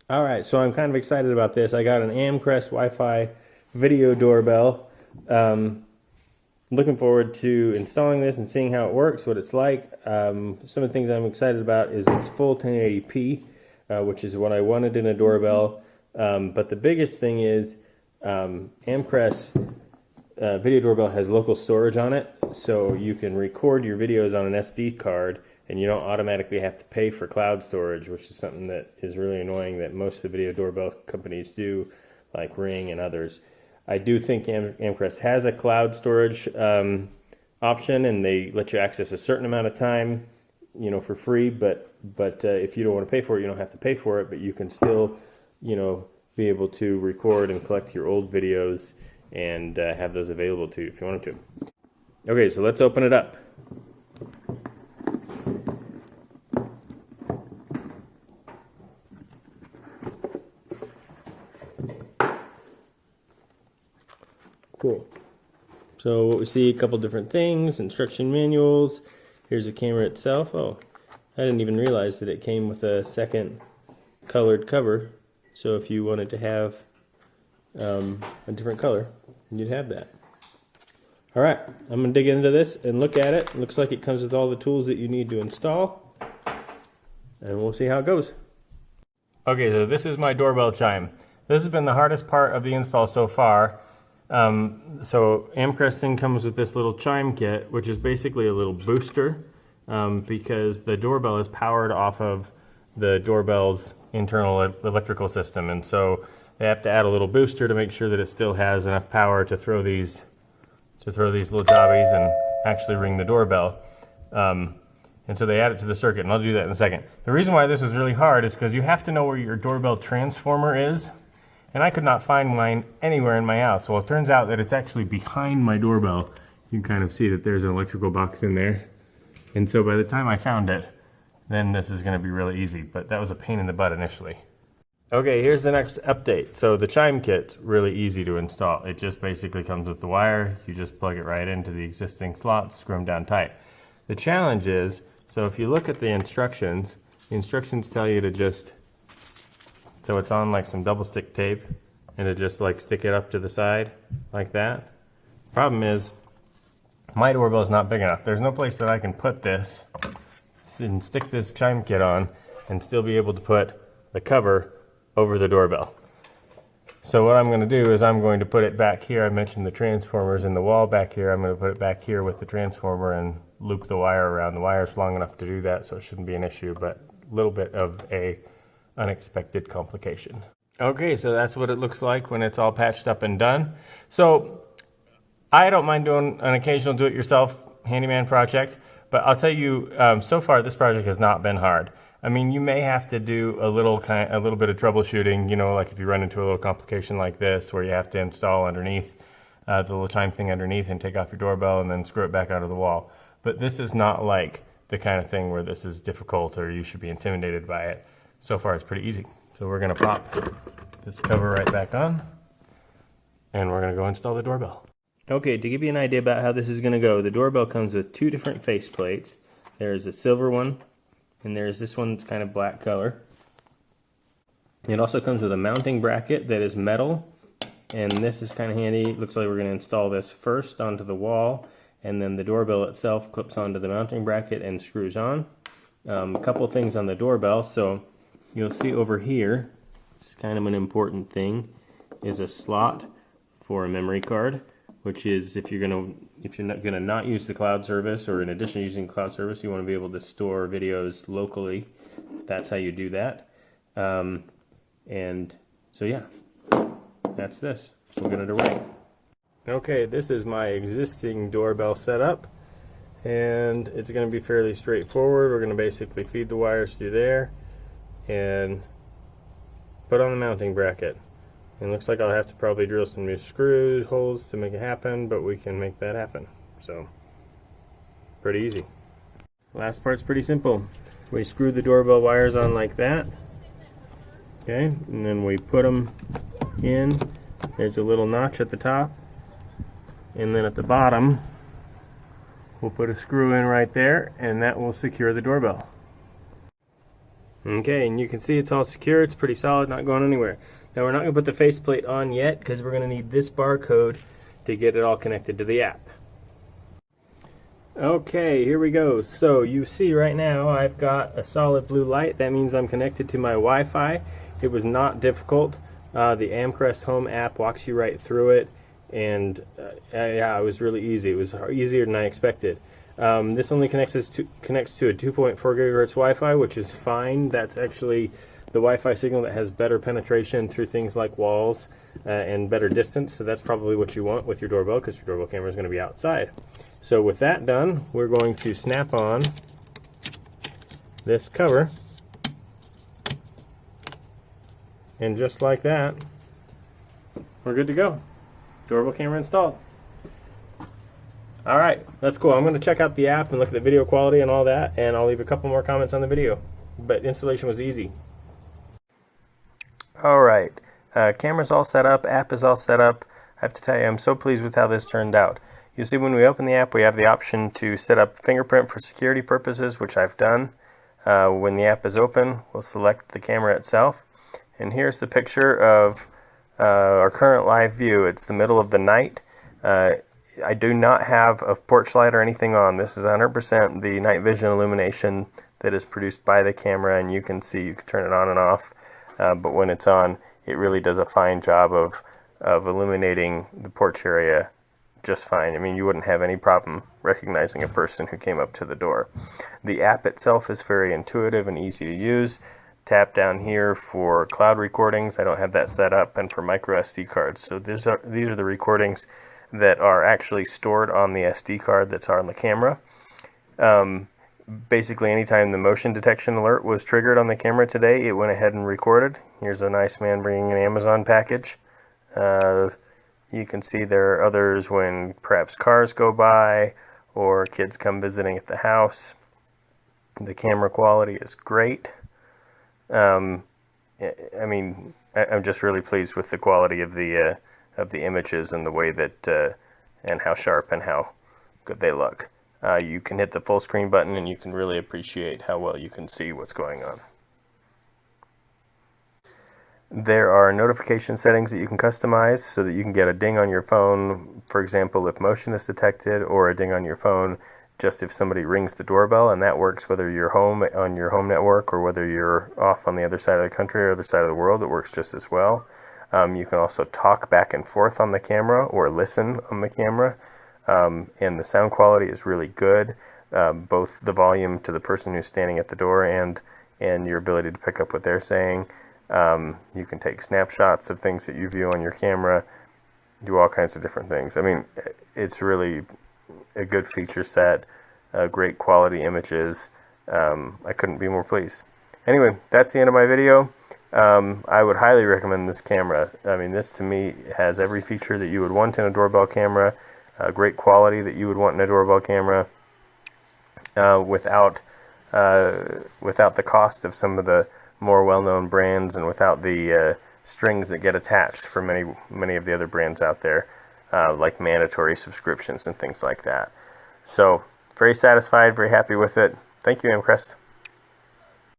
All right, so I'm kind of excited about this. I got an Amcrest Wi-Fi video doorbell. Looking forward to installing this and seeing how it works, what it's like. Some of the things I'm excited about is it's full 1080p, which is what I wanted in a doorbell. But the biggest thing is Amcrest video doorbell has local storage on it, so you can record your videos on an SD card and you don't automatically have to pay for cloud storage, which is something that is really annoying that most of the video doorbell companies do, like Ring and others. I do think Amcrest has a cloud storage option, and they let you access a certain amount of time, for free. But if you don't want to pay for it, you don't have to pay for it. But you can still, be able to record and collect your old videos and have those available to you if you wanted to. Okay, so let's open it up. Cool. So what we see, a couple different things, instruction manuals. Here's the camera itself. Oh, I didn't even realize that it came with a second colored cover. So if you wanted to have a different color, you'd have that. All right, I'm gonna dig into this and look at it. Looks like it comes with all the tools that you need to install, and we'll see how it goes. Okay, so this is my doorbell chime. This has been the hardest part of the install so far. So Amcrest thing comes with this little chime kit, which is basically a little booster, because the doorbell is powered off of the doorbell's internal electrical system, and so they have to add a little booster to make sure that it still has enough power to throw these little jobbies and actually ring the doorbell. And so they add it to the circuit, and I'll do that in a second. The reason why this is really hard is because you have to know where your doorbell transformer is, and I could not find mine anywhere in my house. Well, it turns out that it's actually behind my doorbell. You can kind of see that there's an electrical box in there. And so by the time I found it, then this is going to be really easy, but that was a pain in the butt initially. Okay, here's the next update. So the chime kit's really easy to install. It just basically comes with the wire. You just plug it right into the existing slots, screw them down tight. The challenge is, so if you look at the instructions tell you to just, so it's on like some double stick tape, and to just like stick it up to the side like that. Problem is, my doorbell is not big enough. There's no place that I can put this and stick this chime kit on and still be able to put the cover over the doorbell. So what I'm going to do is I'm going to put it back here. I mentioned the transformers in the wall back here. I'm going to put it back here with the transformer and loop the wire around. The wire's long enough to do that, so it shouldn't be an issue, but a little bit of a unexpected complication. Okay, so that's what it looks like when it's all patched up and done. So I don't mind doing an occasional do-it-yourself handyman project, but I'll tell you, so far this project has not been hard. I mean, you may have to do a little bit of troubleshooting, like if you run into a little complication like this where you have to install underneath the little chime thing underneath and take off your doorbell and then screw it back out of the wall. But this is not like the kind of thing where this is difficult or you should be intimidated by it. So far it's pretty easy. So we're going to pop this cover right back on, and we're going to go install the doorbell. Okay, to give you an idea about how this is going to go, the doorbell comes with two different face plates. There's a silver one, and there's this one that's kind of black color. It also comes with a mounting bracket that is metal, and this is kind of handy. It looks like we're going to install this first onto the wall, and then the doorbell itself clips onto the mounting bracket and screws on. A couple things on the doorbell. So you'll see over here, it's kind of an important thing, is a slot for a memory card, which is if you're not gonna use the cloud service, or in addition to using cloud service, you want to be able to store videos locally. That's how you do that. And so yeah, that's this. We'll get it away. Okay, this is my existing doorbell setup, and it's going to be fairly straightforward. We're going to basically feed the wires through there and put on the mounting bracket. It looks like I'll have to probably drill some new screw holes to make it happen, but we can make that happen. So, pretty easy. Last part's pretty simple. We screw the doorbell wires on like that. Okay, and then we put them in. There's a little notch at the top, and then at the bottom we'll put a screw in right there, and that will secure the doorbell. Okay, and you can see it's all secure. It's pretty solid, not going anywhere. Now we're not going to put the faceplate on yet because we're going to need this barcode to get it all connected to the app. Okay, here we go. So you see right now I've got a solid blue light. That means I'm connected to my Wi-Fi. It was not difficult. The Amcrest Home app walks you right through it, and yeah, it was really easy. It was easier than I expected. This only connects to a 2.4 gigahertz Wi-Fi, which is fine. That's actually the Wi-Fi signal that has better penetration through things like walls and better distance. So that's probably what you want with your doorbell, because your doorbell camera is going to be outside. So with that done, we're going to snap on this cover, and just like that, we're good to go. Doorbell camera installed. Alright, that's cool. I'm going to check out the app and look at the video quality and all that, and I'll leave a couple more comments on the video. But installation was easy. Alright, camera's all set up, app is all set up. I have to tell you, I'm so pleased with how this turned out. You see, when we open the app, we have the option to set up fingerprint for security purposes, which I've done. When the app is open, we'll select the camera itself. And here's the picture of our current live view. It's the middle of the night. I do not have a porch light or anything on. This is 100% the night vision illumination that is produced by the camera, and you can see, you can turn it on and off, but when it's on, it really does a fine job of illuminating the porch area just fine. I mean, you wouldn't have any problem recognizing a person who came up to the door. The app itself is very intuitive and easy to use. Tap down here for cloud recordings. I don't have that set up, and for micro SD cards. So these are the recordings that are actually stored on the SD card that's on the camera. Basically, anytime the motion detection alert was triggered on the camera today, it went ahead and recorded. Here's a nice man bringing an Amazon package. You can see there are others when perhaps cars go by or kids come visiting at the house. The camera quality is great. I mean, I'm just really pleased with the quality of the images and the way that and how sharp and how good they look. You can hit the full screen button and you can really appreciate how well you can see what's going on. There are notification settings that you can customize so that you can get a ding on your phone, for example, if motion is detected, or a ding on your phone just if somebody rings the doorbell, and that works whether you're home on your home network or whether you're off on the other side of the country or other side of the world. It works just as well. You can also talk back and forth on the camera or listen on the camera, and the sound quality is really good, both the volume to the person who's standing at the door and your ability to pick up what they're saying. You can take snapshots of things that you view on your camera, do all kinds of different things. I mean, it's really a good feature set, great quality images. I couldn't be more pleased. Anyway, that's the end of my video. I would highly recommend this camera. I mean, this to me has every feature that you would want in a doorbell camera, great quality that you would want in a doorbell camera, without the cost of some of the more well-known brands, and without the strings that get attached for many of the other brands out there, like mandatory subscriptions and things like that. So, very satisfied, very happy with it. Thank you, Amcrest.